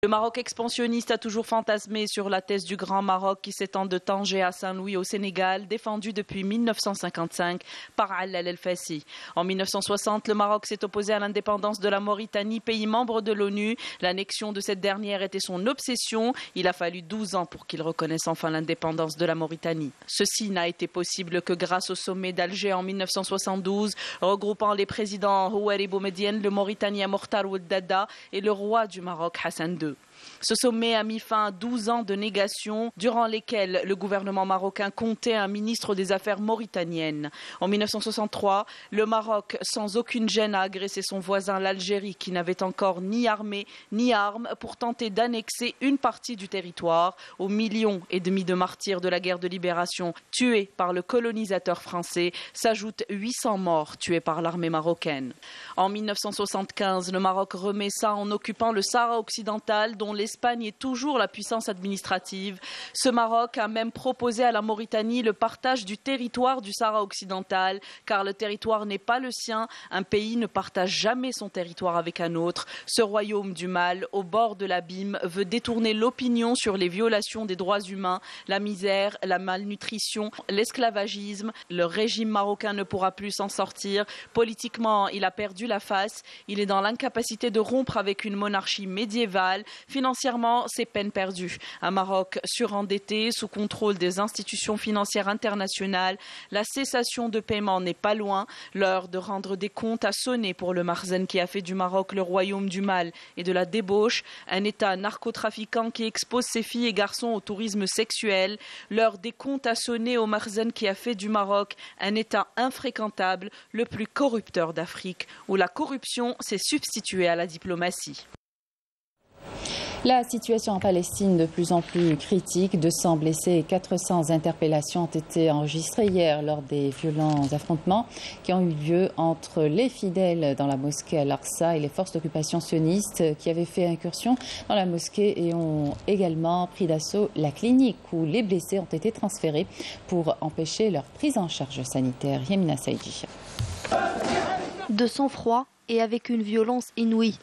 Le Maroc expansionniste a toujours fantasmé sur la thèse du Grand Maroc qui s'étend de Tanger à Saint-Louis au Sénégal, défendue depuis 1955 par Allal El-Fassi. En 1960, le Maroc s'est opposé à l'indépendance de la Mauritanie, pays membre de l'ONU. L'annexion de cette dernière était son obsession. Il a fallu 12 ans pour qu'il reconnaisse enfin l'indépendance de la Mauritanie. Ceci n'a été possible que grâce au sommet d'Alger en 1972, regroupant les présidents Houari Boumedienne, le Mauritanien Mokhtar Ould Daddah et le roi du Maroc Hassan II. Ce sommet a mis fin à 12 ans de négation, durant lesquels le gouvernement marocain comptait un ministre des Affaires mauritaniennes. En 1963, le Maroc, sans aucune gêne, a agressé son voisin l'Algérie, qui n'avait encore ni armée ni armes, pour tenter d'annexer une partie du territoire aux millions et demi de martyrs de la guerre de libération tués par le colonisateur français. S'ajoutent 800 morts tués par l'armée marocaine. En 1975, le Maroc remet ça en occupant le Sahara occidental, dont l'Espagne est toujours la puissance administrative. Ce Maroc a même proposé à la Mauritanie le partage du territoire du Sahara occidental, car le territoire n'est pas le sien. Un pays ne partage jamais son territoire avec un autre. Ce royaume du mal, au bord de l'abîme, veut détourner l'opinion sur les violations des droits humains, la misère, la malnutrition, l'esclavagisme. Le régime marocain ne pourra plus s'en sortir. Politiquement, il a perdu la face. Il est dans l'incapacité de rompre avec une monarchie médiévale. Financièrement, c'est peine perdue. Un Maroc surendetté, sous contrôle des institutions financières internationales. La cessation de paiement n'est pas loin. L'heure de rendre des comptes a sonné pour le Makhzen qui a fait du Maroc le royaume du mal et de la débauche. Un État narcotrafiquant qui expose ses filles et garçons au tourisme sexuel. L'heure des comptes a sonné au Makhzen qui a fait du Maroc un État infréquentable, le plus corrupteur d'Afrique, où la corruption s'est substituée à la diplomatie. La situation en Palestine de plus en plus critique. 200 blessés et 400 interpellations ont été enregistrées hier lors des violents affrontements qui ont eu lieu entre les fidèles dans la mosquée Al-Aqsa et les forces d'occupation sionistes qui avaient fait incursion dans la mosquée et ont également pris d'assaut la clinique où les blessés ont été transférés pour empêcher leur prise en charge sanitaire. Yamina Saïdi. De sang-froid et avec une violence inouïe.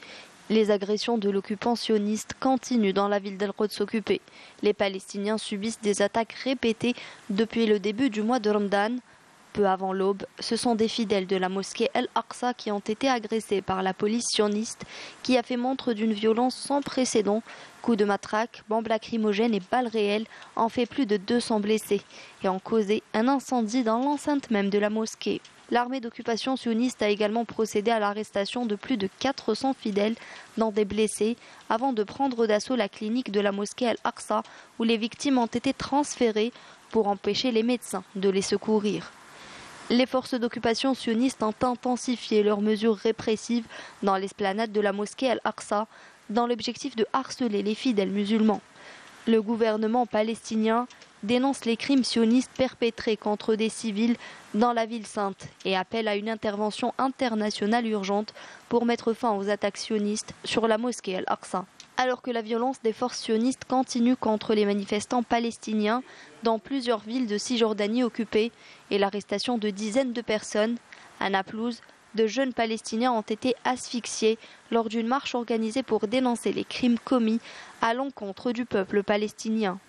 Les agressions de l'occupant sioniste continuent dans la ville d'Al-Quds occupée. Les Palestiniens subissent des attaques répétées depuis le début du mois de Ramadan. Peu avant l'aube, ce sont des fidèles de la mosquée Al-Aqsa qui ont été agressés par la police sioniste qui a fait montre d'une violence sans précédent. Coups de matraque, bombes lacrymogènes et balles réelles ont fait plus de 200 blessés et ont causé un incendie dans l'enceinte même de la mosquée. L'armée d'occupation sioniste a également procédé à l'arrestation de plus de 400 fidèles, dont des blessés, avant de prendre d'assaut la clinique de la mosquée Al-Aqsa, où les victimes ont été transférées pour empêcher les médecins de les secourir. Les forces d'occupation sionistes ont intensifié leurs mesures répressives dans l'esplanade de la mosquée Al-Aqsa, dans l'objectif de harceler les fidèles musulmans. Le gouvernement palestinien dénonce les crimes sionistes perpétrés contre des civils dans la ville sainte et appelle à une intervention internationale urgente pour mettre fin aux attaques sionistes sur la mosquée Al-Aqsa. Alors que la violence des forces sionistes continue contre les manifestants palestiniens dans plusieurs villes de Cisjordanie occupées et l'arrestation de dizaines de personnes, à Naplouse, de jeunes Palestiniens ont été asphyxiés lors d'une marche organisée pour dénoncer les crimes commis à l'encontre du peuple palestinien.